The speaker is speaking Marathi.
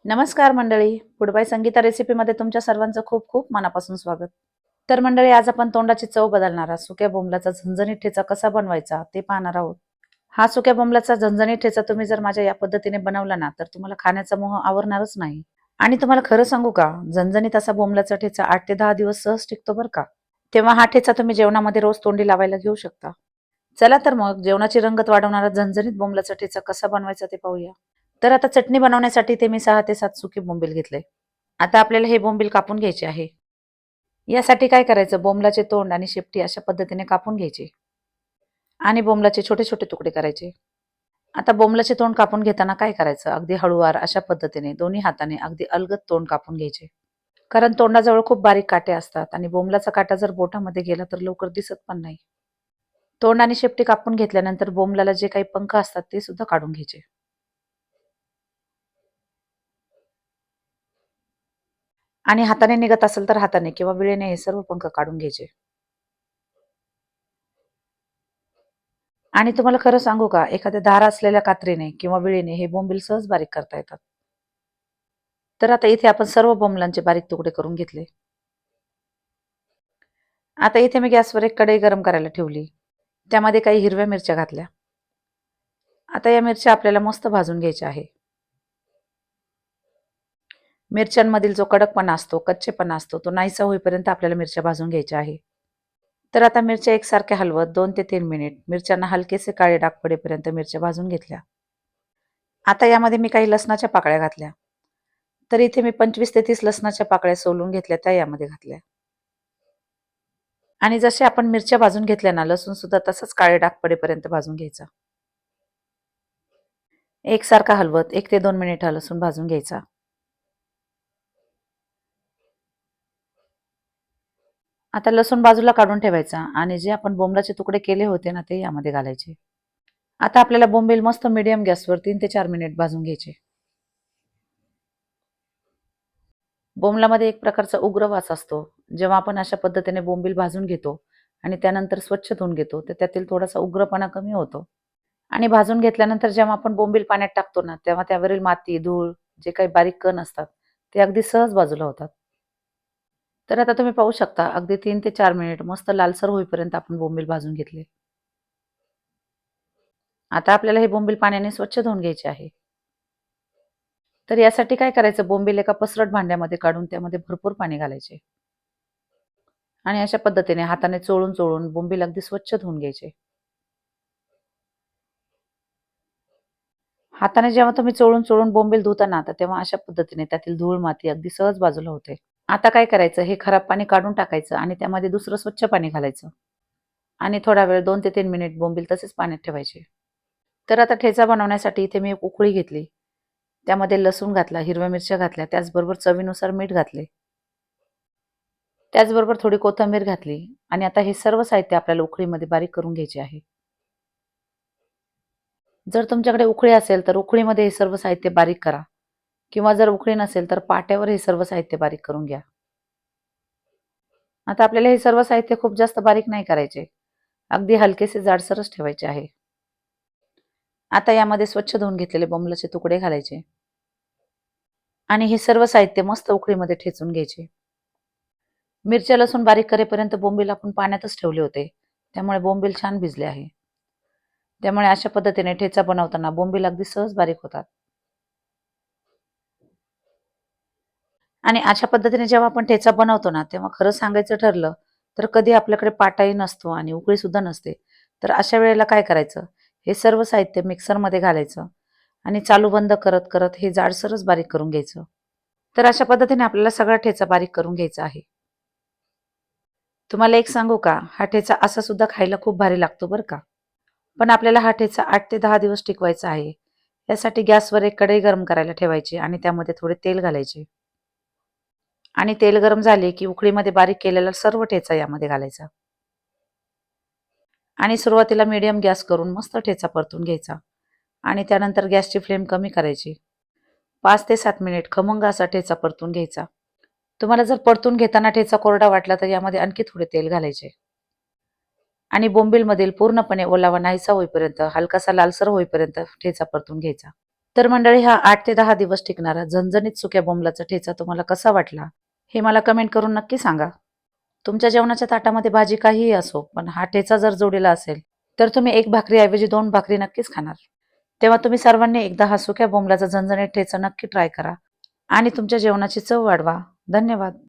नमस्कार मंडळी, फूड बाय संगीता रेसिपीमध्ये तुमच्या सर्वांचं खूप खूप मनापासून स्वागत. तर मंडळी, आज आपण तोंडाची चव बदलणारा सुक्या बोंबलाचा झणझणीत ठेचा कसा बनवायचा ते पाहणार आहोत. हा सुक्या बोंबलाचा झणझणीत ठेचा तुम्ही जर माझ्या या पद्धतीने बनवला ना, तर तुम्हाला खाण्याचा मोह आवरणारच नाही. आणि तुम्हाला खरं सांगू का, झणझणीत असा बोंबलाचा ठेचा 8 ते 10 दिवस सहज टिकतो बरं का. तेव्हा हा ठेचा तुम्ही जेवणामध्ये रोज तोंडी लावायला घेऊ शकता. चला तर मग जेवणाची रंगत वाढवणारा झणझणीत बोंबलाचा ठेचा कसा बनवायचा ते पाहूया. तर आता चटणी बनवण्यासाठी ते मी 6 ते 7 सुकी बोंबील घेतले. आता आपल्याला हे बोंबील कापून घ्यायचे आहे. यासाठी काय करायचं, बोंबलाचे तोंड आणि शेपटी अशा पद्धतीने कापून घ्यायची आणि बोंबलाचे छोटे छोटे तुकडे करायचे. आता बोंबलाचे तोंड कापून घेताना काय करायचं, अगदी हळूवार अशा पद्धतीने दोन्ही हाताने अगदी अलगद तोंड कापून घ्यायचे. कारण तोंडाजवळ खूप बारीक काटे असतात आणि बोंबलाचा काटा जर बोटामध्ये गेला तर लवकर दिसत पण नाही. तोंड आणि शेपटी कापून घेतल्यानंतर बोंबलाला जे काही पंख असतात ते सुद्धा काढून घ्यायचे. आणि हाताने निघत असेल तर हाताने किंवा विळेने हे सर्व पंख काढून घ्यायचे. आणि तुम्हाला खरं सांगू का, एखाद्या धार असलेल्या कात्रीने किंवा विळीने हे बोंबील सहज बारीक करता येतात. तर आता इथे आपण सर्व बोंबलांचे बारीक तुकडे करून घेतले. आता इथे मी गॅसवर एक कढई गरम करायला ठेवली. त्यामध्ये काही हिरव्या मिरच्या घातल्या. आता या मिरच्या आपल्याला मस्त भाजून घ्यायच्या आहे. मिरच्यांमधील जो कडकपणा असतो, कच्चेपणा असतो, तो नाहीसा होईपर्यंत आपल्याला मिरच्या भाजून घ्यायच्या आहे. तर आता मिरच्या एकसारख्या हलवत 2 ते 3 मिनिट मिरच्यांना हलकेसे काळे डाग पडेपर्यंत मिरच्या भाजून घेतल्या. आता यामध्ये मी काही लसणाच्या पाकळ्या घातल्या. तर इथे मी 25 ते 30 लसणाच्या पाकळ्या सोलून घेतल्या, त्या यामध्ये घातल्या. आणि जसे आपण मिरच्या भाजून घेतल्या ना, लसूण सुद्धा तसंच काळे डाग पडेपर्यंत भाजून घ्यायचा. एकसारखा हलवत 1 ते 2 मिनिट लसूण भाजून घ्यायचा. आता लसूण बाजूला काढून ठेवायचा आणि जे आपण बोंबलाचे तुकडे केले होते ना, ते यामध्ये घालायचे. आता आपल्याला बोंबील मस्त मीडियम गॅसवर 3 ते 4 मिनिट भाजून घ्यायचे. बोंबलामध्ये एक प्रकारचा उग्र वास असतो. जेव्हा आपण अशा पद्धतीने बोंबील भाजून घेतो आणि त्यानंतर स्वच्छ धुवून घेतो, तर त्यातील थोडासा उग्रपणा कमी होतो. आणि भाजून घेतल्यानंतर जेव्हा आपण बोंबील पाण्यात टाकतो ना, तेव्हा त्यावरील माती, धूळ, जे काही बारीक कण असतात, ते अगदी सहज बाजूला होतात. तर आता तुम्ही पाहू शकता, अगदी 3 ते 4 मिनिट मस्त लालसर होईपर्यंत आपण बोंबील भाजून घेतले. आता आपल्याला हे बोंबील पाण्याने स्वच्छ धुवून घ्यायचे आहे. तर यासाठी काय करायचं, बोंबील एका पसरट भांड्यामध्ये काढून त्यामध्ये भरपूर पाणी घालायचे आणि अशा पद्धतीने हाताने चोळून चोळून बोंबील अगदी स्वच्छ धुवून घ्यायचे. हाताने जेव्हा तुम्ही चोळून चोळून बोंबील धुता ना, तर तेव्हा अशा पद्धतीने त्यातील धूळ, माती अगदी सहज बाजूला होते. आता काय करायचं, हे खराब पाणी काढून टाकायचं आणि त्यामध्ये दुसरं स्वच्छ पाणी घालायचं आणि थोडा वेळ 2 ते 3 मिनिट बोंबील तसेच पाण्यात ठेवायचे. तर आता ठेचा बनवण्यासाठी इथे मी एक उकळी घेतली. त्यामध्ये लसूण घातला, हिरव्या मिरच्या घातल्या, त्याचबरोबर चवीनुसार मीठ घातले. त्याचबरोबर थोडी कोथिंबीर घातली आणि आता हे सर्व साहित्य आपल्याला उकळीमध्ये बारीक करून घ्यायचे आहे. जर तुमच्याकडे उकळी असेल तर उकळीमध्ये हे सर्व साहित्य बारीक करा किंवा जर उकळी नसेल तर पाट्यावर हे सर्व साहित्य बारीक करून घ्या. आता आपल्याला हे सर्व साहित्य खूप जास्त बारीक नाही करायचे. अगदी हलकेसे जाडसरच ठेवायचे आहे. आता यामध्ये स्वच्छ धुवून घेतलेले बोंबलाचे तुकडे घालायचे आणि हे सर्व साहित्य मस्त उकळीमध्ये ठेचून घ्यायचे. मिरच्या लसूण बारीक करेपर्यंत बोंबील आपण पाण्यातच ठेवले होते. त्यामुळे बोंबील छान भिजले आहे. त्यामुळे अशा पद्धतीने ठेचा बनवताना बोंबील अगदी सहज बारीक होतात. आणि अशा पद्धतीने जेव्हा आपण ठेचा बनवतो ना, तेव्हा खरं सांगायचं ठरलं, तर कधी आपल्याकडे पाटाही नसतो आणि उकळी सुद्धा नसते. तर अशा वेळेला काय करायचं, हे सर्व साहित्य मिक्सरमध्ये घालायचं आणि चालू बंद करत करत हे जाडसरच बारीक करून घ्यायचं. तर अशा पद्धतीने आपल्याला सगळा ठेचा बारीक करून घ्यायचा आहे. तुम्हाला एक सांगू का, हा ठेचा असा सुद्धा खायला खूप भारी लागतो बरं का. पण आपल्याला हा ठेचा 8 ते 10 दिवस टिकवायचा आहे. यासाठी गॅसवर एक कढई गरम करायला ठेवायची आणि त्यामध्ये थोडे तेल घालायचे. आणि तेल गरम झाले की उकळीमध्ये बारीक केलेला सर्व ठेचा यामध्ये घालायचा आणि सुरुवातीला मीडियम गॅस करून मस्त ठेचा परतून घ्यायचा आणि त्यानंतर गॅसची फ्लेम कमी करायची. 5 ते 7 मिनिट खमंग असा ठेचा परतून घ्यायचा. तुम्हाला जर परतून घेताना ठेचा कोरडा वाटला तर यामध्ये आणखी थोडे तेल घालायचे आणि बोंबीलमधील पूर्णपणे ओलावा नाहीसा होईपर्यंत, हलकासा लालसर होईपर्यंत ठेचा परतून घ्यायचा. तर मंडळी, हा 8 ते 10 दिवस टिकणारा झणझणीत सुक्या बोंबलाचा ठेचा तुम्हाला कसा वाटला हे मला कमेंट करून नक्की सांगा. तुमच्या जेवणाच्या ताटामध्ये भाजी काहीही असो, पण हा ठेचा जर जोडीला असेल तर तुम्ही एक भाकरीऐवजी 2 भाकरी नक्कीच खाणार. तेव्हा तुम्ही सर्वांनी एकदा हा सुक्या बोंबलाचा झणझणीत ठेचा नक्की ट्राय करा आणि तुमच्या जेवणाची चव वाढवा. धन्यवाद.